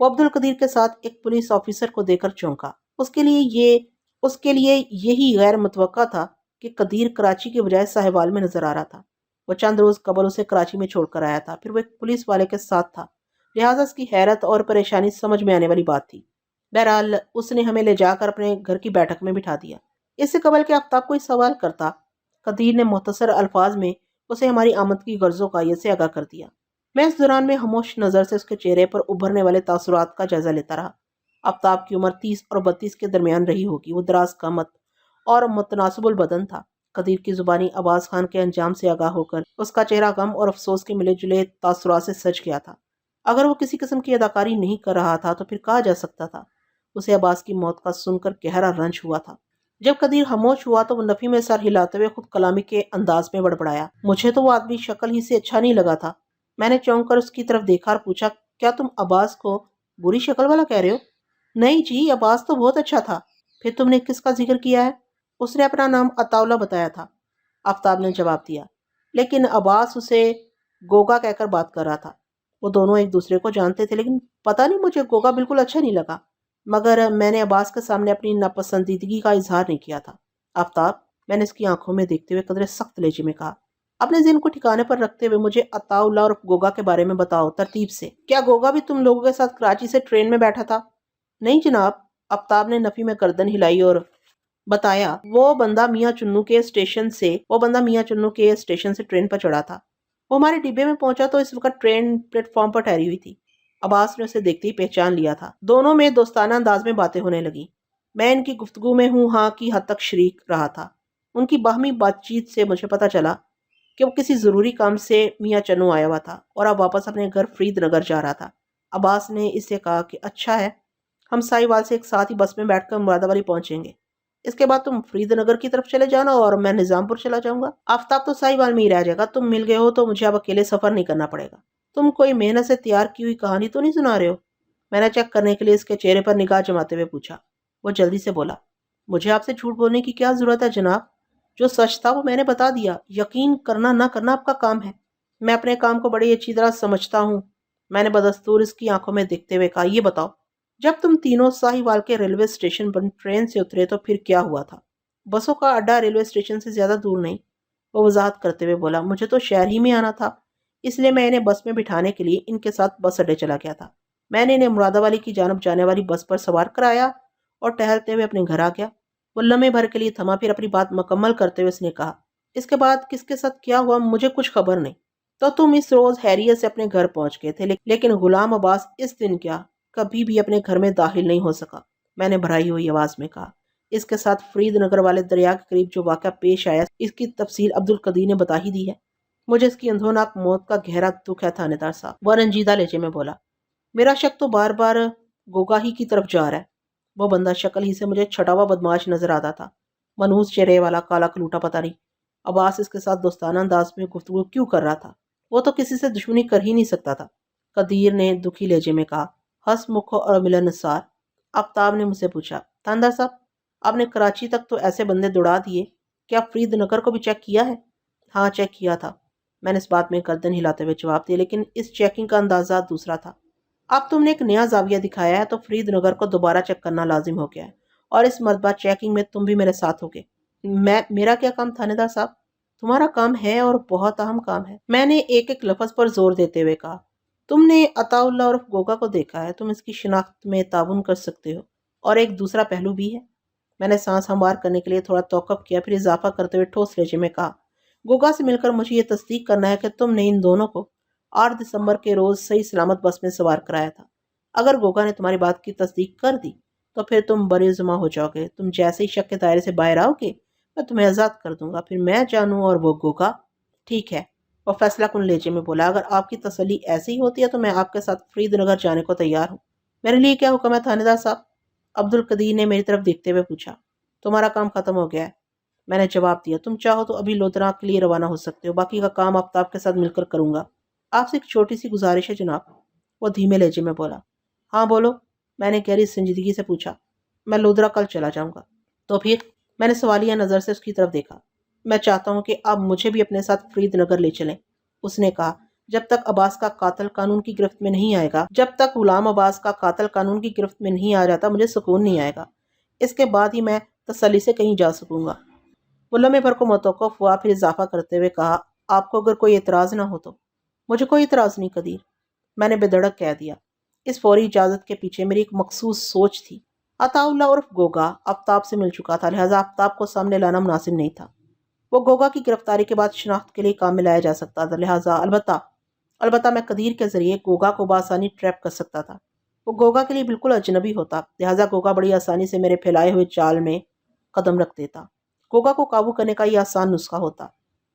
وہ عبد القدیر کے ساتھ ایک پولیس آفیسر کو دیکھ کر چونکا۔ اس کے لیے یہی غیر متوقع تھا کہ قدیر کراچی کے بجائے ساہیوال میں نظر آ رہا تھا۔ وہ چند روز قبل اسے کراچی میں چھوڑ کر آیا تھا، پھر وہ ایک پولیس والے کے ساتھ تھا، لہٰذا اس کی حیرت اور پریشانی سمجھ میں آنے والی بات تھی۔ بہرحال اس نے ہمیں لے جا کر اپنے گھر کی بیٹھک میں بٹھا دیا۔ اس سے قبل کہ آفتاب کوئی سوال کرتا، قدیر نے مختصر الفاظ میں اسے ہماری آمد کی غرض و غایت سے آگاہ کر دیا۔ میں اس دوران میں خاموش نظر سے اس کے چہرے پر ابھرنے والے تاثرات کا جائزہ لیتا رہا۔ آفتاب کی عمر 30 اور 32 کے درمیان رہی ہوگی۔ وہ دراز قامت اور متناسب البدن تھا۔ قدیر کی زبانی عباس خان کے انجام سے آگاہ ہو کر اس کا چہرہ غم اور افسوس کے ملے جلے تاثرات سے سج گیا تھا۔ اگر وہ کسی قسم کی اداکاری نہیں کر رہا تھا تو پھر کہا جا سکتا تھا اسے عباس کی موت کا سن کر گہرا رنج ہوا تھا۔ جب قدیر خاموش ہوا تو وہ نفی میں سر ہلاتے ہوئے خود کلامی کے انداز میں بڑبڑایا، مجھے تو وہ آدمی شکل ہی سے اچھا نہیں لگا تھا۔ میں نے چونک کر اس کی طرف دیکھا اور پوچھا، کیا تم عباس کو بری شکل والا کہہ رہے ہو؟ نہیں جی، عباس تو بہت اچھا تھا۔ پھر تم نے کس کا ذکر کیا ہے؟ اس نے اپنا نام عطا اللہ بتایا تھا، آفتاب نے جواب دیا، لیکن عباس اسے گوگا کہہ کر بات کر رہا تھا۔ وہ دونوں ایک دوسرے کو جانتے تھے، لیکن پتہ نہیں مجھے گوگا بالکل اچھا نہیں لگا، مگر میں نے عباس کے سامنے اپنی ناپسندیدگی کا اظہار نہیں کیا تھا۔ آفتاب، میں نے اس کی آنکھوں میں دیکھتے ہوئے قدرے سخت لہجے میں کہا، اپنے ذہن کو ٹھکانے پر رکھتے ہوئے مجھے عطا اللہ اور گوگا کے بارے میں بتاؤ ترتیب سے۔ کیا گوگا بھی تم لوگوں کے ساتھ کراچی سے ٹرین میں بیٹھا تھا؟ نہیں جناب، آفتاب نے نفی میں گردن ہلائی اور بتایا، وہ بندہ میاں چنو کے اسٹیشن سے ٹرین پر چڑھا تھا۔ وہ ہمارے ڈبے میں پہنچا تو اس وقت ٹرین پلیٹ فارم پر ٹھہری ہوئی تھی۔ عباس نے اسے دیکھتے ہی پہچان لیا تھا۔ دونوں میں دوستانہ انداز میں باتیں ہونے لگیں۔ میں ان کی گفتگو میں ہوں ہاں کی حد تک شریک رہا تھا۔ ان کی باہمی بات چیت سے مجھے پتا چلا کہ وہ کسی ضروری کام سے میاں چنو آیا ہوا تھا اور اب واپس اپنے گھر فرید نگر جا رہا تھا۔ عباس نے اس سے کہا کہ اچھا ہے، ہم ساہیوال سے ایک ساتھ ہی بس میں بیٹھ کر مرادآبادی پہنچیں گے۔ اس کے بعد تم فرید نگر کی طرف چلے جانا اور میں نظام پور چلا جاؤں گا۔ آفتاب تو ساہیوال میں ہی رہ جائے گا، تم مل گئے ہو تو مجھے اب اکیلے سفر نہیں کرنا پڑے گا۔ تم کوئی محنت سے تیار کی ہوئی کہانی تو نہیں سنا رہے ہو؟ میں نے چیک کرنے کے لیے اس کے چہرے پر نگاہ جماتے ہوئے پوچھا۔ وہ جلدی سے بولا، مجھے آپ سے جھوٹ بولنے کی کیا ضرورت ہے جناب؟ جو سچ تھا وہ میں نے بتا دیا، یقین کرنا نہ کرنا آپ کا کام ہے۔ میں اپنے کام کو بڑی اچھی طرح سمجھتا ہوں۔ میں نے بدستور اس کی آنکھوں میں دیکھتے ہوئے کہا، یہ بتاؤ، جب تم تینوں ساہیوال کے ریلوے اسٹیشن پر ٹرین سے اترے تو پھر کیا ہوا تھا؟ بسوں کا اڈا ریلوے اسٹیشن سے زیادہ دور نہیں، وہ وضاحت کرتے ہوئے بولا، مجھے تو شہر ہی میں آنا تھا، اس لیے میں انہیں بس میں بٹھانے کے لیے ان کے ساتھ بس اڈے چلا گیا تھا۔ میں نے انہیں مرادآبادی کی جانب جانے والی بس پر سوار کرایا اور ٹہلتے ہوئے اپنے گھر آ گیا۔ وہ لمحے بھر کے لیے تھما، پھر اپنی بات مکمل کرتے ہوئے اس نے کہا، اس کے بعد کس کے ساتھ کیا ہوا مجھے کچھ خبر نہیں۔ تو تم اس روز خیریت سے اپنے گھر پہنچ گئے تھے، لیکن غلام عباس اس دن کیا کبھی بھی اپنے گھر میں داخل نہیں ہو سکا، میں نے بھرائی ہوئی آواز میں کہا۔ اس کے ساتھ فرید نگر والے دریا کے قریب جو واقعہ پیش آیا اس کی تفصیل عبد القدیر نے بتا ہی دی ہے۔ مجھے اس کی اندھوناک موت کا گہرا دکھ ہے تھانے دار صاحب، وہ رنجیدہ لہجے میں بولا۔ میرا شک تو بار بار گوگا ہی کی طرف جا رہا ہے۔ وہ بندہ شکل ہی سے مجھے چھٹا ہوا بدماش نظر آتا تھا، منحوس چہرے والا، کالا کلوٹا، پتہ نہیں عباس اس کے ساتھ دوستانہ انداز میں گفتگو کیوں کر رہا تھا، وہ تو کسی سے دشمنی کر ہی نہیں سکتا تھا۔ قدیر نے دکھی لہجے میں کہا، ہس مکھو اور ملن نثار۔ آفتاب نے مجھ سے پوچھا، تھاندار صاحب، آپ نے کراچی تک تو ایسے بندے دوڑا دیے، کیا فرید نگر کو بھی چیک کیا ہے؟ ہاں چیک کیا تھا، میں نے اس بات میں گردن ہلاتے ہوئے جواب دیا، لیکن اس چیکنگ کا اندازہ دوسرا تھا۔ اب تم نے ایک نیا زاویہ دکھایا ہے تو فرید نگر کو دوبارہ چیک کرنا لازم ہو گیا ہے، اور اس مرتبہ چیکنگ میں تم بھی میرے ساتھ ہوگے۔ میرا کیا کام تھانے دار صاحب؟ تمہارا کام ہے اور بہت اہم کام ہے، میں نے ایک ایک لفظ پر زور دیتے ہوئے کہا۔ تم نے عطا اللہ اور گوگا کو دیکھا ہے، تم اس کی شناخت میں تعاون کر سکتے ہو، اور ایک دوسرا پہلو بھی ہے۔ میں نے سانس ہموار کرنے کے لیے تھوڑا توقف کیا، پھر اضافہ کرتے ہوئے ٹھوس لہجے میں کہا، گوگا سے مل کر مجھے یہ تصدیق کرنا ہے کہ تم نے ان دونوں کو 8 دسمبر کے روز صحیح سلامت بس میں سوار کرایا تھا۔ اگر گوگا نے تمہاری بات کی تصدیق کر دی تو پھر تم بری ذمہ ہو جاؤ گے۔ تم جیسے ہی شک کے دائرے سے باہر آؤ گے میں تمہیں آزاد کر دوں گا، پھر میں جانوں اور وہ گوگا۔ ٹھیک ہے، وہ فیصلہ کن لہجے میں بولا، اگر آپ کی تسلی ایسی ہی ہوتی ہے تو میں آپ کے ساتھ فرید نگر جانے کو تیار ہوں۔ میرے لیے کیا حکم ہے تھانے دار صاحب؟ عبد القدیر نے میری طرف دیکھتے ہوئے پوچھا۔ تمہارا کام ختم ہو گیا ہے، میں نے جواب دیا۔ تم چاہو تو ابھی لودھراں کے لیے روانہ ہو سکتے ہو، باقی کا کام آفتاب کے ساتھ مل کر کروں گا۔ آپ سے ایک چھوٹی سی گزارش ہے جناب، وہ دھیمے لہجے میں بولا۔ ہاں بولو، میں نے گہری سنجیدگی سے پوچھا۔ میں لودھرا کل چلا جاؤں گا۔ تو پھر؟ میں نے سوالیہ نظر سے اس کی طرف دیکھا۔ میں چاہتا ہوں کہ آپ مجھے بھی اپنے ساتھ فرید نگر لے چلیں، اس نے کہا۔ جب تک عباس کا قاتل قانون کی گرفت میں نہیں آئے گا، جب تک غلام عباس کا قاتل قانون کی گرفت میں نہیں آ جاتا، مجھے سکون نہیں آئے گا۔ اس کے بعد ہی میں تسلی سے کہیں جا سکوں گا۔ وہ لمحے بھر کو متوقف ہوا، پھر اضافہ کرتے ہوئے کہا، آپ کو اگر کوئی اعتراض نہ ہو تو؟ مجھے کوئی اعتراض نہیں قدیر، میں نے بے دھڑک کہہ دیا۔ اس فوری اجازت کے پیچھے میری ایک مخصوص سوچ تھی۔ عطا اللہ عرف گوگا آفتاب سے مل چکا تھا، لہٰذا آفتاب کو سامنے لانا مناسب نہیں تھا۔ وہ گوگا کی گرفتاری کے بعد شناخت کے لیے کام میں لایا جا سکتا تھا، لہٰذا البتہ میں قدیر کے ذریعے گوگا کو بآسانی ٹریپ کر سکتا تھا۔ وہ گوگا کے لیے بالکل اجنبی ہوتا، لہٰذا گوگا بڑی آسانی سے میرے پھیلائے ہوئے جال میں قدم رکھ دیتا۔ گوگا کو قابو کرنے کا یہ آسان نسخہ ہوتا۔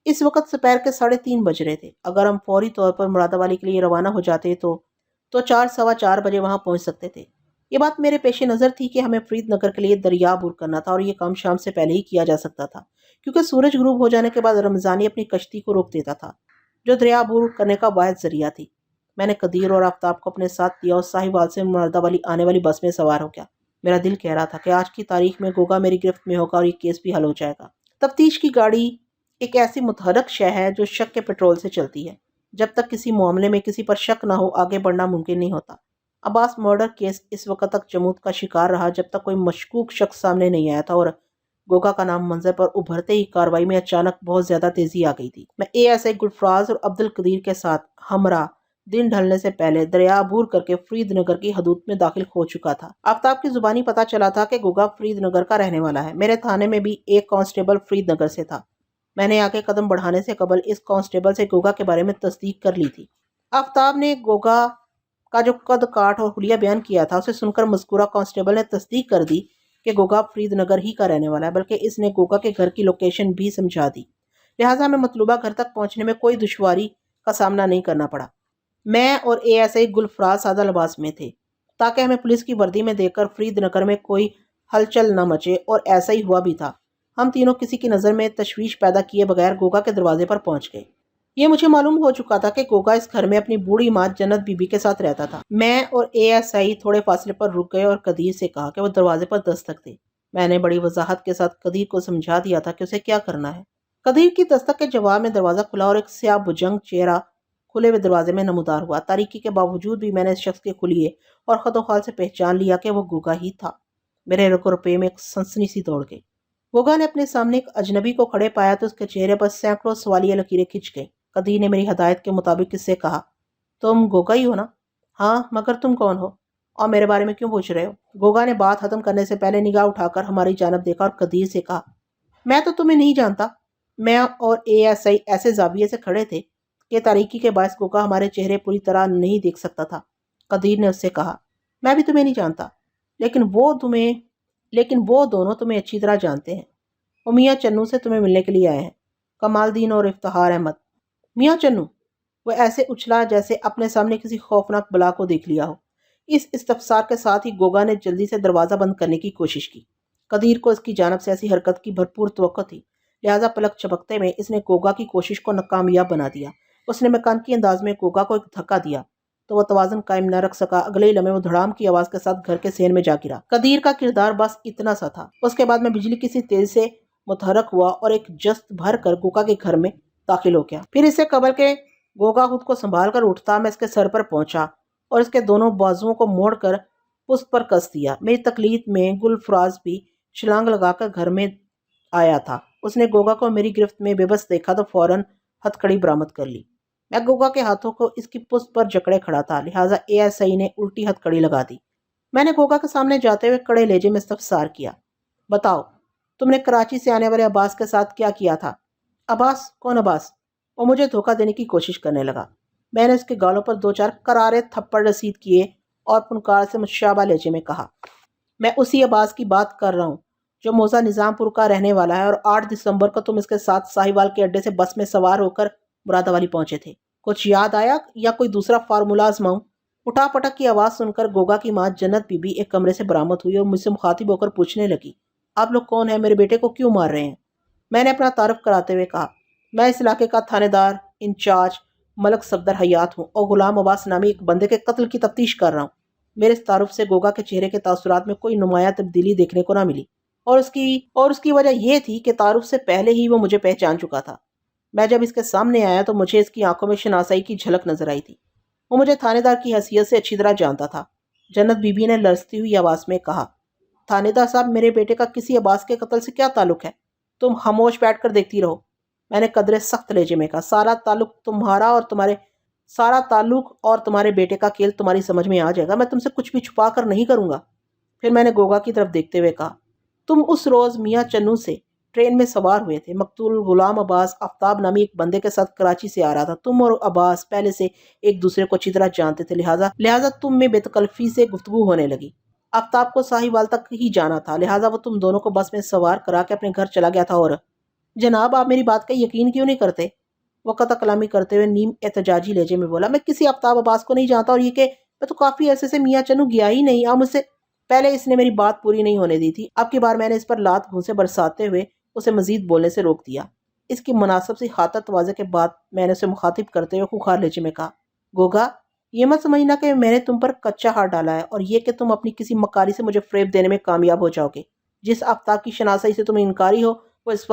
اس وقت سپہر کے 3:30 بج رہے تھے۔ اگر ہم فوری طور پر مرادآبادی کے لیے روانہ ہو جاتے تو 4 سوا 4 بجے وہاں پہنچ سکتے تھے۔ یہ بات میرے پیش نظر تھی کہ ہمیں فرید نگر کے لیے دریا عبور کرنا تھا، اور یہ کام شام سے پہلے ہی کیا جا سکتا تھا، کیونکہ سورج غروب ہو جانے کے بعد رمضانی اپنی کشتی کو روک دیتا تھا، جو دریا عبور کرنے کا واحد ذریعہ تھی۔ میں نے قدیر اور آفتاب کو اپنے ساتھ لیا اور ساہیوال سے مرادآبادی آنے والی بس میں سوار ہو گیا۔ میرا دل کہہ رہا تھا کہ آج کی تاریخ میں گوگا میری گرفت میں ہوگا اور یہ کیس بھی حل ہو جائے گا۔ تفتیش کی گاڑی ایک ایسی متحرک شے ہے جو شک کے پیٹرول سے چلتی ہے۔ جب تک کسی معاملے میں کسی پر شک نہ ہو، آگے بڑھنا ممکن نہیں ہوتا۔ عباس مرڈر کیس اس وقت تک جمود کا شکار رہا جب تک کوئی مشکوک شخص سامنے نہیں آیا تھا، اور گوگا کا نام منظر پر ابھرتے ہی کارروائی میں اچانک بہت زیادہ تیزی آ گئی تھی۔ میں ASI گلفراز اور عبد القدیر کے ساتھ ہمراہ دن ڈھلنے سے پہلے دریا عبور کر کے فرید نگر کی حدود میں داخل ہو چکا تھا۔ آفتاب کی زبانی پتہ چلا تھا کہ گوگا فرید نگر کا رہنے والا ہے۔ میرے تھانے میں بھی ایک کانسٹیبل فرید نگر سے تھا۔ میں نے آگے قدم بڑھانے سے قبل اس کانسٹیبل سے گوگا کے بارے میں تصدیق کر لی تھی۔ آفتاب نے گوگا کا جو قد کاٹ اور حلیہ بیان کیا تھا، اسے سن کر مذکورہ کانسٹیبل نے تصدیق کر دی کہ گوگا فرید نگر ہی کا رہنے والا ہے، بلکہ اس نے گوگا کے گھر کی لوکیشن بھی سمجھا دی، لہٰذا ہمیں مطلوبہ گھر تک پہنچنے میں کوئی دشواری کا سامنا نہیں کرنا پڑا۔ میں اور ASI گلفراز سادہ لباس میں تھے تاکہ ہمیں پولیس کی وردی میں دیکھ کر فرید نگر میں کوئی ہلچل نہ مچے، اور ایسا ہی ہوا بھی تھا۔ ہم تینوں کسی کی نظر میں تشویش پیدا کیے بغیر گوگا کے دروازے پر پہنچ گئے۔ یہ مجھے معلوم ہو چکا تھا کہ گوگا اس گھر میں اپنی بوڑھی ماں جنت بی بی کے ساتھ رہتا تھا۔ میں اور ASI تھوڑے فاصلے پر رک گئے اور قدیر سے کہا کہ وہ دروازے پر دستک دے۔ میں نے بڑی وضاحت کے ساتھ قدیر کو سمجھا دیا تھا کہ اسے کیا کرنا ہے۔ قدیر کی دستک کے جواب میں دروازہ کھلا اور ایک سیاہ بجنگ چہرہ کھلے ہوئے دروازے میں نمودار ہوا۔ تاریکی کے باوجود بھی میں نے اس شخص کے خلیے اور خد و خال سے پہچان لیا کہ وہ گوگا ہی تھا۔ میرے رگ و روپے میں ایک سنسنی سی دوڑ گئی۔ گوگا نے اپنے سامنے ایک اجنبی کو کھڑے پایا تو اس کے چہرے پر سینکڑوں سوالیہ لکیریں کھنچ گئیں۔ قدیر نے میری ہدایت کے مطابق اس سے کہا، تم گوگا ہی ہو نا؟ ہاں، مگر تم کون ہو اور میرے بارے میں کیوں پوچھ رہے ہو؟ گوگا نے بات ختم کرنے سے پہلے نگاہ اٹھا کر ہماری جانب دیکھا اور قدیر سے کہا، میں تو تمہیں نہیں جانتا۔ میں اور ASI ایسے زاویے سے کھڑے تھے کہ تاریکی کے باعث گوگا ہمارے چہرے پوری طرح نہیں دیکھ سکتا تھا۔ قدیر نے اس سے کہا، میں بھی تمہیں نہیں جانتا، لیکن وہ دونوں تمہیں اچھی طرح جانتے ہیں۔ وہ میاں چنو سے تمہیں ملنے کے لیے آئے ہیں، کمال دین اور افتخار احمد۔ میاں چنو؟ وہ ایسے اچھلا جیسے اپنے سامنے کسی خوفناک بلا کو دیکھ لیا ہو۔ اس استفسار کے ساتھ ہی گوگا نے جلدی سے دروازہ بند کرنے کی کوشش کی۔ قدیر کو اس کی جانب سے ایسی حرکت کی بھرپور توقع تھی، لہٰذا پلک چپکتے میں اس نے گوگا کی کوشش کو ناکامیاب بنا دیا۔ اس نے مکانکی انداز میں گوگا کو ایک دھکا دیا تو وہ توازن قائم نہ رکھ سکا۔ اگلے ہی لمحے وہ دھڑام کی آواز کے ساتھ گھر کے سین میں جا گرا۔ قدیر کا کردار بس اتنا سا تھا۔ اس کے بعد میں بجلی کسی تیز سے متحرک ہوا اور ایک جست بھر کر گوگا کے گھر میں داخل ہو گیا۔ پھر اس سے قبل کہ گوگا خود کو سنبھال کر اٹھتا، میں اس کے سر پر پہنچا اور اس کے دونوں بازوؤں کو موڑ کر پشت پر کس دیا۔ میری تقلید میں گلفراز بھی چھلانگ لگا کر گھر میں آیا تھا۔ اس نے گوگا کو میری گرفت میں بے بس دیکھا تو فوراً ہتھکڑی برآمد کر لی۔ میں گوگا کے ہاتھوں کو اس کی پشت پر جکڑے کھڑا تھا، لہٰذا ASI نے الٹی ہتھکڑی لگا دی۔ میں نے گوگا کے سامنے جاتے ہوئے کڑے لہجے میں استفسار کیا، بتاؤ، تم نے کراچی سے آنے والے عباس کے ساتھ کیا کیا تھا؟ عباس؟ کون عباس؟ وہ مجھے دھوکہ دینے کی کوشش کرنے لگا۔ میں نے اس کے گالوں پر 2-4 کرارے تھپڑ رسید کیے اور فنکار سے مشابہ لہجے میں کہا، میں اسی عباس کی بات کر رہا ہوں جو موزہ نظام پور کا رہنے والا ہے، اور 8 دسمبر کو تم اس کے ساتھ ساہیوال کے اڈے سے بس میں سوار ہو کر مرادآبادی پہنچے تھے۔ کچھ یاد آیا یا کوئی دوسرا فارمولہ آزماؤں؟ اٹھا پٹک کی آواز سن کر گوگا کی ماں جنت بی بی ایک کمرے سے برآمد ہوئی اور مجھ سے مخاطب ہو کر پوچھنے لگی، آپ لوگ کون ہیں؟ میرے بیٹے کو کیوں مار رہے ہیں؟ میں نے اپنا تعارف کراتے ہوئے کہا، میں اس علاقے کا تھانے دار انچارج ملک صفدر حیات ہوں اور غلام عباس نامی ایک بندے کے قتل کی تفتیش کر رہا ہوں۔ میرے اس تعارف سے گوگا کے چہرے کے تاثرات میں کوئی نمایاں تبدیلی دیکھنے کو نہ ملی، اور اس کی وجہ یہ تھی کہ تعارف سے پہلے ہی وہ مجھے پہچان چکا تھا۔ میں جب اس کے سامنے آیا تو مجھے اس کی آنکھوں میں شناسائی کی جھلک نظر آئی تھی۔ وہ مجھے تھانے دار کی حیثیت سے اچھی طرح جانتا تھا۔ جنت بی بی نے لرزتی ہوئی آواز میں کہا، تھانے دار صاحب، میرے بیٹے کا کسی عباس کے قتل سے کیا تعلق ہے؟ تم خاموش بیٹھ کر دیکھتی رہو۔ میں نے قدرے سخت لہجے میں کہا، سارا تعلق اور تمہارے بیٹے کا کھیل تمہاری سمجھ میں آ جائے گا۔ میں تم سے کچھ بھی چھپا کر نہیں کروں گا۔ پھر میں نے گوگا کی طرف دیکھتے ہوئے کہا، تم اس روز میاں چنو سے ٹرین میں سوار ہوئے تھے۔ مقتول غلام عباس آفتاب نامی ایک بندے کے ساتھ کراچی سے آ رہا تھا۔ تم اور عباس پہلے سے ایک دوسرے کو اچھی طرح جانتے تھے، لہٰذا تم میں بے تکلفی سے گفتگو ہونے لگی۔ آفتاب کو ساہیوال تک ہی جانا تھا، لہٰذا وہ تم دونوں کو بس میں سوار کرا کے اپنے گھر چلا گیا تھا۔ اور جناب، آپ میری بات کا یقین کیوں نہیں کرتے؟ وہ قطع کلامی کرتے ہوئے نیم احتجاجی لہجے میں بولا، میں کسی آفتاب عباس کو نہیں جانتا، اور یہ کہ میں تو کافی عرصے سے میاں چنو گیا ہی نہیں۔ آپ مجھ سے پہلے اس نے میری بات پوری نہیں ہونے دی تھی۔ اب کی بار میں نے اس پر لات گھونسے برساتے ہوئے اسے مزید بولنے سے روک دیا۔ اس کی مناسب سی خاطر تواضع کے بعد میں نے اسے مخاطب کرتے ہوئے خوخار لہجے میں کہا، گوگا، یہ مت سمجھنا کہ میں نے تم پر کچا ہاتھ ڈالا ہے، اور یہ کہ تم اپنی کسی مکاری سے مجھے فریب دینے میں کامیاب ہو جاؤ گے۔ جس آفتاب کی شناسائی سے تم انکاری ہو، وہ اس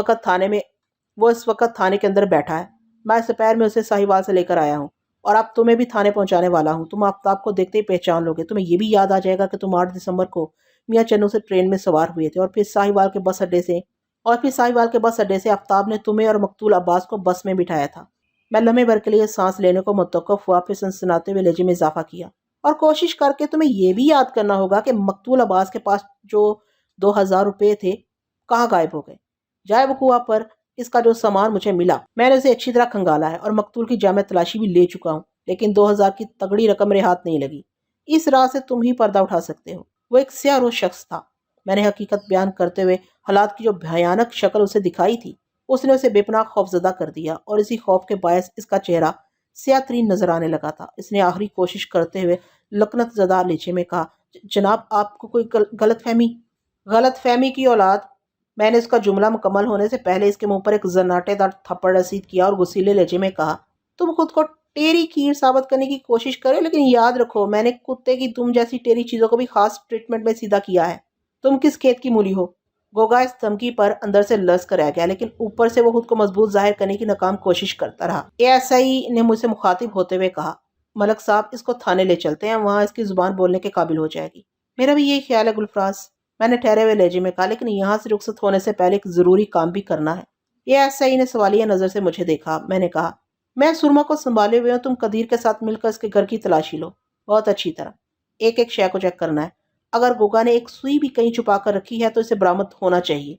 وقت تھانے کے اندر بیٹھا ہے۔ میں سپہر میں اسے ساہیوال سے لے کر آیا ہوں، اور اب تمہیں بھی تھانے پہنچانے والا ہوں۔ تم آفتاب کو دیکھتے ہی پہچان لوگے۔ تمہیں یہ بھی یاد آ جائے گا کہ تم 8 دسمبر کو میاں چنو سے ٹرین میں سوار ہوئے تھے، اور پھر ساہیوال کے بس اڈے سے آفتاب نے تمہیں اور مقتول عباس کو بس میں بٹھایا تھا۔ میں لمحے بھر کے لیے سانس لینے کو متوقف ہوا، پھر سنسناتے ہوئے لہجے میں اضافہ کیا، اور کوشش کر کے تمہیں یہ بھی یاد کرنا ہوگا کہ مقتول عباس کے پاس جو 2000 روپے تھے کہاں غائب ہو گئے۔ جائے وقوع پر اس کا جو سامان مجھے ملا، میں نے اسے اچھی طرح کھنگالا ہے اور مقتول کی جامع تلاشی بھی لے چکا ہوں، لیکن 2000 کی تگڑی رقم میرے ہاتھ نہیں لگی۔ اس راہ سے تم ہی پردہ اٹھا سکتے ہو۔ وہ ایک سیاہ روح شخص تھا۔ میں نے حقیقت بیان کرتے ہوئے حالات کی جو بھیانک شکل اسے دکھائی تھی، اس نے اسے بے پناہ خوف زدہ کر دیا، اور اسی خوف کے باعث اس کا چہرہ سیاہ ترین نظر آنے لگا تھا۔ اس نے آخری کوشش کرتے ہوئے لکنت زدہ لہجے میں کہا، جناب، آپ کو کوئی غلط فہمی کی اولاد۔ میں نے اس کا جملہ مکمل ہونے سے پہلے اس کے منہ پر ایک زناٹے دار تھپڑ رسید کیا اور غصیلے لہجے میں کہا، تم خود کو ٹیری کھیر ثابت کرنے کی کوشش کرو، لیکن یاد رکھو میں نے کتے کی دم جیسی ٹیری چیزوں کو بھی خاص ٹریٹمنٹ میں سیدھا کیا ہے۔ تم کس کھیت کی مولی ہو؟ گوگا اس دھمکی پر اندر سے لرز کر رہ گیا، لیکن اوپر سے وہ خود کو مضبوط ظاہر کرنے کی ناکام کوشش کرتا رہا۔ ASI نے مجھ سے مخاطب ہوتے ہوئے کہا، ملک صاحب، اس کو تھانے لے چلتے ہیں، وہاں اس کی زبان بولنے کے قابل ہو جائے گی۔ میرا بھی یہی خیال ہے گلفراز، میں نے ٹھہرے ہوئے لہجے میں کہا، لیکن یہاں سے رخصت ہونے سے پہلے ایک ضروری کام بھی کرنا ہے۔ ASI نے سوالیہ نظر سے مجھے دیکھا۔ میں نے کہا، میں سرما کو سنبھالے ہوئے ہوں، تم قدیر کے ساتھ مل کر اس کے گھر کی تلاشی لو، بہت اچھی طرح، ایک ایک شے کو چیک کرنا ہے۔ اگر گوگا نے ایک سوئی بھی کہیں چھپا کر رکھی ہے تو اسے برآمد ہونا چاہیے۔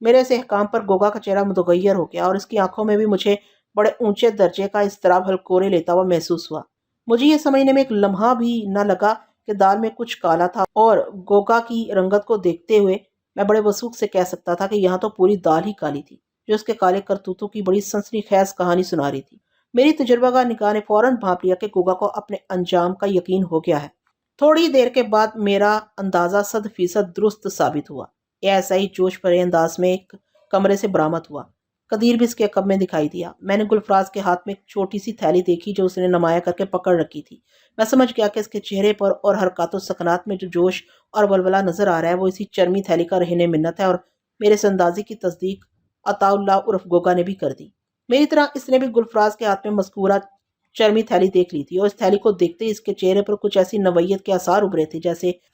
میرے اس احکام پر گوگا کا چہرہ متغیر ہو گیا، اور اس کی آنکھوں میں بھی مجھے بڑے اونچے درجے کا اضطراب ہلکورے لیتا ہوا محسوس ہوا۔ مجھے یہ سمجھنے میں ایک لمحہ بھی نہ لگا کہ دال میں کچھ کالا تھا، اور گوگا کی رنگت کو دیکھتے ہوئے میں بڑے وثوق سے کہہ سکتا تھا کہ یہاں تو پوری دال ہی کالی تھی، جو اس کے کالے کرتوتوں کی بڑی سنسنی خیز کہانی سنا رہی تھی۔ میری تجربہ کا نگاہ نے فوراً بھانپ لیا کہ گوگا کو اپنے انجام کا یقین ہو گیا ہے۔ تھوڑی دیر کے بعد میرا اندازہ 100% درست ثابت ہوا۔ ایسا ہی جوش بھرے انداز میں ایک کمرے سے برآمد ہوا۔ قدیر بھی اس کے عقب میں دکھائی دیا۔ میں نے گلفراز کے ہاتھ میں ایک چھوٹی سی تھیلی دیکھی جو اس نے نمایاں کر کے پکڑ رکھی تھی۔ میں سمجھ گیا کہ اس کے چہرے پر اور حرکات و سکنات میں جو جوش اور ولولہ نظر آ رہا ہے وہ اسی چرمی تھیلی کا رہن منت ہے، اور میرے اس اندازے کی تصدیق عطا اللہ عرف گوگا نے بھی کر دی۔ میری طرح اس نے بھی گلفراز کے ہاتھ میں مذکورہ چرمی تھیلی دیکھ لی تھی، اور اس تھیلی کو دیکھتے ہی اس کے چہرے پر کچھ ایسی نوعیت کے آثار ابھرے تھے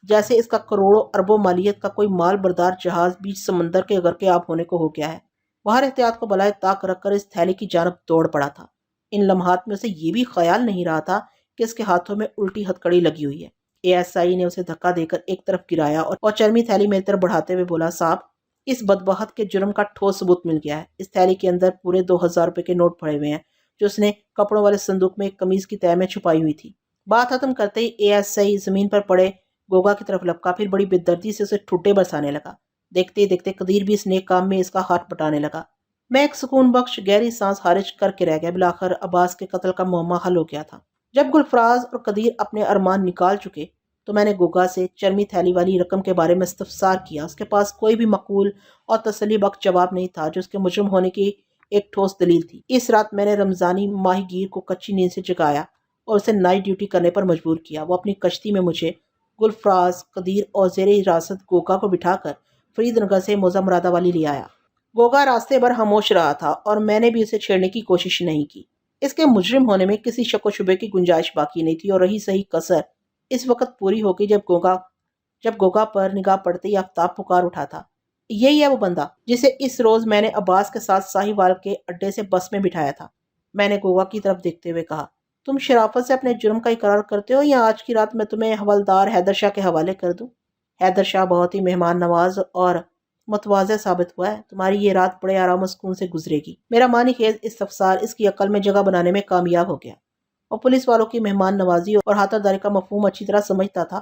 جیسے اس کا کروڑوں اربوں مالیت کا کوئی مال بردار جہاز بیچ سمندر کے غرقے آب ہونے کو ہو گیا ہے۔ وہ ہر احتیاط کو بالائے طاق رکھ کر اس تھیلی کی جانب دوڑ پڑا تھا۔ ان لمحات میں اسے یہ بھی خیال نہیں رہا تھا کہ اس کے ہاتھوں میں الٹی ہتکڑی لگی ہوئی ہے۔ ASI نے اسے دھکا دے کر ایک طرف گرایا اور چرمی تھیلی میری طرف بڑھاتے ہوئے بولا، صاحب، اس بدبخت کے جرم کا ٹھوس ثبوت مل گیا ہے۔ اس تھیلی کے اندر پورے 2000 روپے کے نوٹ پڑے ہوئے ہیں، جو اس نے کپڑوں والے صندوق میں ایک قمیض کی تہہ میں چھپائی ہوئی تھی۔ بات ختم کرتے ہی ASI زمین پر پڑے گوگا کی طرف لپکا، پھر بڑی بے دردی سے اسے ٹھٹے برسانے لگا۔ دیکھتے ہی دیکھتے قدیر بھی اس نیک کام میں اس کا ہاتھ بٹانے لگا۔ میں ایک سکون بخش گہری سانس خارج کر کے رہ گیا۔ بالآخر عباس کے قتل کا معمہ حل ہو گیا تھا۔ جب گلفراز اور قدیر اپنے ارمان نکال چکے تو میں نے گوگا سے چرمی تھیلی والی رقم کے بارے میں استفسار کیا۔ اس کے پاس کوئی بھی معقول اور تسلی بخش جواب نہیں تھا جو اس کے مجرم ہونے کی ایک ٹھوس دلیل تھی۔ اس رات میں نے رمضانی ماہی گیر کو کچی نیند سے جگایا اور اسے نائٹ ڈیوٹی کرنے پر مجبور کیا۔ وہ اپنی کشتی میں مجھے، گلفراز، قدیر اور زیر حراست گوگا کو بٹھا کر فرید نگر سے موزہ مرادآبادی لے آیا۔ گوگا راستے بھر خاموش رہا تھا اور میں نے بھی اسے چھیڑنے کی کوشش نہیں کی۔ اس کے مجرم ہونے میں کسی شک و شبے کی گنجائش باقی نہیں تھی، اور رہی صحیح کسر اس وقت پوری ہو گئی جب گوگا پر نگاہ پڑتے ہی آفتاب پکار اٹھا تھا۔ یہی ہے وہ بندہ جسے اس روز میں نے عباس کے ساتھ ساہیوال کے اڈے سے بس میں بٹھایا تھا۔ میں نے گوگا کی طرف دیکھتے ہوئے کہا، تم شرافت سے اپنے جرم کا اقرار کرتے ہو یا آج کی رات میں تمہیں حوالدار حیدر شاہ کے حوالے کر دوں؟ حیدر شاہ بہت ہی مہمان نواز اور متواضع ثابت ہوا ہے۔ تمہاری یہ رات بڑے آرام و سکون سے گزرے گی۔ میرا معنی خیز استفسار اس کی عقل میں جگہ بنانے میں کامیاب ہو گیا۔ اور پولیس والوں کی مہمان نوازی اور خاطرداری کا مفہوم اچھی طرح سمجھتا تھا،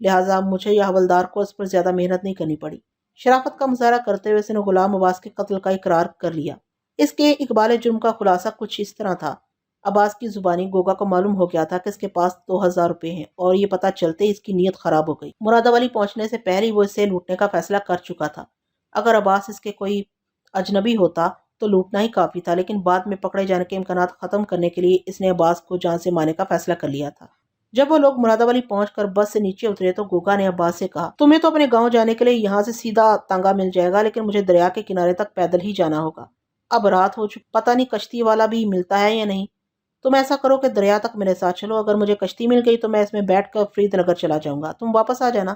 لہٰذا مجھے یا حوالدار کو اس پر زیادہ محنت نہیں کرنی پڑی۔ شرافت کا مظاہرہ کرتے ہوئے اس نے غلام عباس کے قتل کا اقرار کر لیا۔ اس کے اقبال جرم کا خلاصہ کچھ اس طرح تھا۔ عباس کی زبانی گوگا کو معلوم ہو گیا تھا کہ اس کے پاس 2000 روپے ہیں، اور یہ پتہ چلتے ہی اس کی نیت خراب ہو گئی۔ مرادآبادی پہنچنے سے پہلے ہی وہ اسے لوٹنے کا فیصلہ کر چکا تھا۔ اگر عباس اس کے کوئی اجنبی ہوتا تو لوٹنا ہی کافی تھا، لیکن بعد میں پکڑے جانے کے امکانات ختم کرنے کے لیے اس نے عباس کو جان سے مارنے کا فیصلہ کر لیا تھا۔ جب وہ لوگ مرادآبادی پہنچ کر بس سے نیچے اترے تو گوگا نے عباس سے کہا، تمہیں تو اپنے گاؤں جانے کے لیے یہاں سے سیدھا تانگا مل جائے گا، لیکن مجھے دریا کے کنارے تک پیدل ہی جانا ہوگا۔ اب رات ہو چکی، پتہ نہیں کشتی والا بھی ملتا ہے یا نہیں۔ تم ایسا کرو کہ دریا تک میرے ساتھ چلو، اگر مجھے کشتی مل گئی تو میں اس میں بیٹھ کر فرید نگر چلا جاؤں گا، تم واپس آ جانا،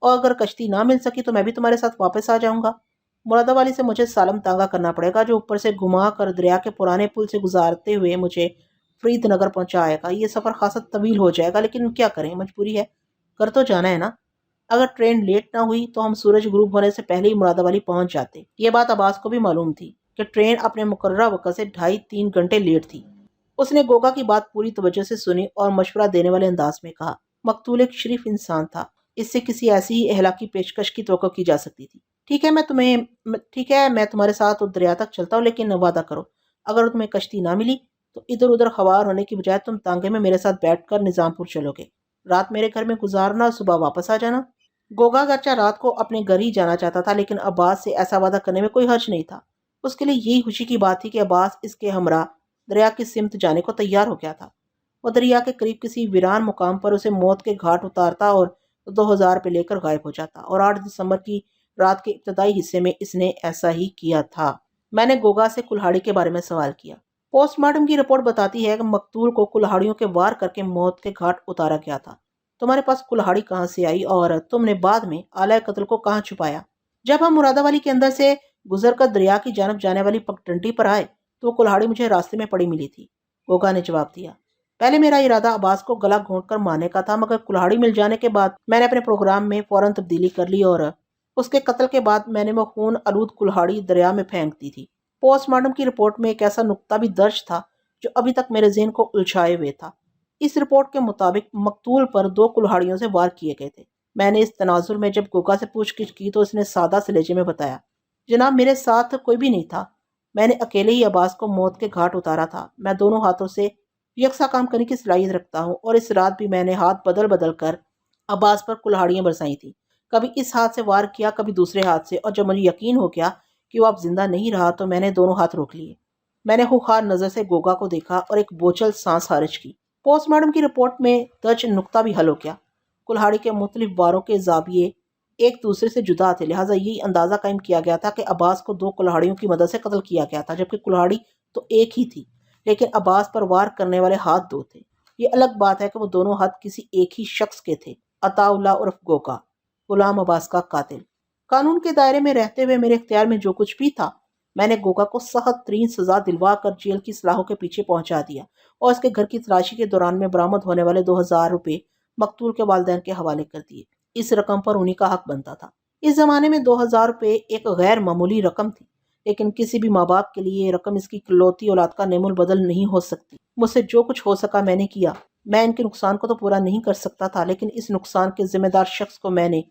اور اگر کشتی نہ مل سکی تو میں بھی تمہارے ساتھ واپس آ جاؤں گا۔ مرادآبادی سے مجھے سالم تانگا کرنا پڑے گا، جو اوپر سے گھما کر دریا کے پرانے پل سے گزارتے ہوئے مجھے فرید نگر پہنچائے گا۔ یہ سفر خاصا طویل ہو جائے گا، لیکن کیا کریں، مجبوری ہے، کر تو جانا ہے نا۔ اگر ٹرین لیٹ نہ ہوئی تو ہم سورج غروب ہونے سے پہلے ہی مرادآبادی پہنچ جاتے۔ یہ بات عباس کو بھی معلوم تھی کہ ٹرین اپنے مقررہ وقت سے 2.5-3 گھنٹے لیٹ تھی۔ اس نے گوگا کی بات پوری توجہ سے سنی اور مشورہ دینے والے انداز میں کہا، مقتول ایک شریف انسان تھا، اس سے کسی ایسی ہی اخلاقی پیشکش کی توقع کی جا سکتی تھی۔ ٹھیک ہے میں تمہارے ساتھ دریا تک چلتا ہوں، لیکن وعدہ کرو اگر تمہیں کشتی نہ ملی تو ادھر ادھر خوار ہونے کی بجائے تم تانگے میں میرے ساتھ بیٹھ کر نظام پور چلو گے، رات میرے گھر میں گزارنا اور صبح واپس آ جانا۔ گوگا گرچہ رات کو اپنے گھر ہی جانا چاہتا تھا، لیکن عباس سے ایسا وعدہ کرنے میں کوئی حرج نہیں تھا۔ اس کے لیے یہی خوشی کی بات تھی کہ عباس اس کے ہمراہ دریا کی سمت جانے کو تیار ہو گیا تھا۔ وہ دریا کے قریب کسی ویران مقام پر اسے موت کے گھاٹ اتارتا اور 2000 روپے لے کر غائب ہو جاتا، اور 8 دسمبر کی رات کے ابتدائی حصے میں اس نے ایسا ہی کیا تھا۔ میں نے گوگا سے کلہاڑی کے بارے میں سوال کیا۔ پوسٹ مارٹم کی رپورٹ بتاتی ہے کہ مقتول کو کلہاڑیوں کے وار کر کے موت کے گھاٹ اتارا گیا تھا۔ تمہارے پاس کلہاڑی کہاں سے آئی اور تم نے بعد میں آلہ قتل کو کہاں چھپایا؟ جب ہم مرادآبادی کے اندر سے گزر کر دریا کی جانب جانے والی پگڈنڈی پر آئے تو وہ کلہاڑی مجھے راستے میں پڑی ملی تھی، گوگا نے جواب دیا۔ پہلے میرا ارادہ عباس کو گلا گھونٹ کر مارنے کا تھا، مگر کلہاڑی مل جانے کے بعد میں نے اپنے پروگرام میں فوراً تبدیلی کر لی، اور اس کے قتل کے بعد میں نے وہ خون آلود کلہاڑی دریا میں پھینک دی تھی۔ پوسٹ مارٹم کی رپورٹ میں ایک ایسا نقطہ بھی درج تھا جو ابھی تک میرے ذہن کو الجھائے ہوئے تھا۔ اس رپورٹ کے مطابق مقتول پر 2 کلہاڑیوں سے وار کیے گئے تھے۔ میں نے اس تناظر میں جب گوگا سے پوچھ گچھ کی تو اس نے سادہ سے لہجے میں بتایا، جناب میرے ساتھ کوئی بھی نہیں تھا، میں نے اکیلے ہی عباس کو موت کے گھاٹ اتارا تھا۔ میں دونوں ہاتھوں سے یکساں کام کرنے کی صلاحیت رکھتا ہوں، اور اس رات بھی میں نے ہاتھ بدل بدل کر عباس پر کلہاڑیاں برسائی تھیں، کبھی اس ہاتھ سے وار کیا کبھی دوسرے ہاتھ سے، اور جب مجھے یقین ہو گیا کہ وہ اب زندہ نہیں رہا تو میں نے دونوں ہاتھ روک لیے۔ میں نے خوخار نظر سے گوگا کو دیکھا اور ایک بوچھل سانس خارج کی۔ پوسٹ مارٹم کی رپورٹ میں درج نقطہ بھی حل ہو گیا۔ کلہاڑی کے مختلف واروں کے زاویے ایک دوسرے سے جدا تھے، لہٰذا یہی اندازہ قائم کیا گیا تھا کہ عباس کو 2 کلہاڑیوں کی مدد سے قتل کیا گیا تھا، جبکہ کلہاڑی تو ایک ہی تھی، لیکن عباس پر وار کرنے والے ہاتھ 2 تھے۔ یہ الگ بات ہے کہ وہ دونوں ہاتھ کسی ایک ہی شخص کے تھے، عطا اللہ عرف گوگا، غلام عباس کا قاتل۔ قانون کے دائرے میں رہتے ہوئے میرے اختیار میں جو کچھ بھی تھا، میں نے گوگا کو سخت ترین سزا دلوا کر جیل کی سلاخوں کے پیچھے پہنچا دیا، اور اس کے گھر کی تلاشی کے دوران میں برآمد ہونے والے 2000 روپے مقتول کے والدین کے حوالے کر دیے۔ اس رقم پر انہی کا حق بنتا تھا۔ اس زمانے میں 2000 روپے ایک غیر معمولی رقم تھی، لیکن کسی بھی ماں باپ کے لیے یہ رقم اس کی اکلوتی اولاد کا نعم البدل نہیں ہو سکتی۔ مجھ سے جو کچھ ہو سکا میں نے کیا۔ میں ان کے نقصان کو تو پورا نہیں کر سکتا تھا، لیکن اس نقصان کے ذمہ دار شخص کو میں نے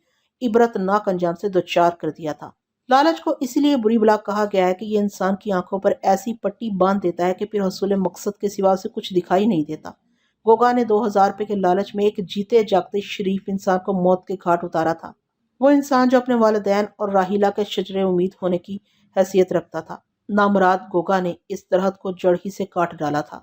عبرت ناک انجام سے دوچار کر دیا تھا۔ لالچ کو اسی لیے بری بلا کہا گیا ہے کہ یہ انسان کی آنکھوں پر ایسی پٹی باندھ دیتا ہے کہ پھر حصول مقصد کے سوا اسے کچھ دکھائی نہیں دیتا۔ گوگا نے 2000 روپے کے لالچ میں ایک جیتے جاگتے شریف انسان کو موت کے گھاٹ اتارا تھا، وہ انسان جو اپنے والدین اور راحیلہ کے شجرے امید ہونے کی حیثیت رکھتا تھا۔ نامراد گوگا نے اس درخت کو جڑ ہی سے کاٹ ڈالا تھا۔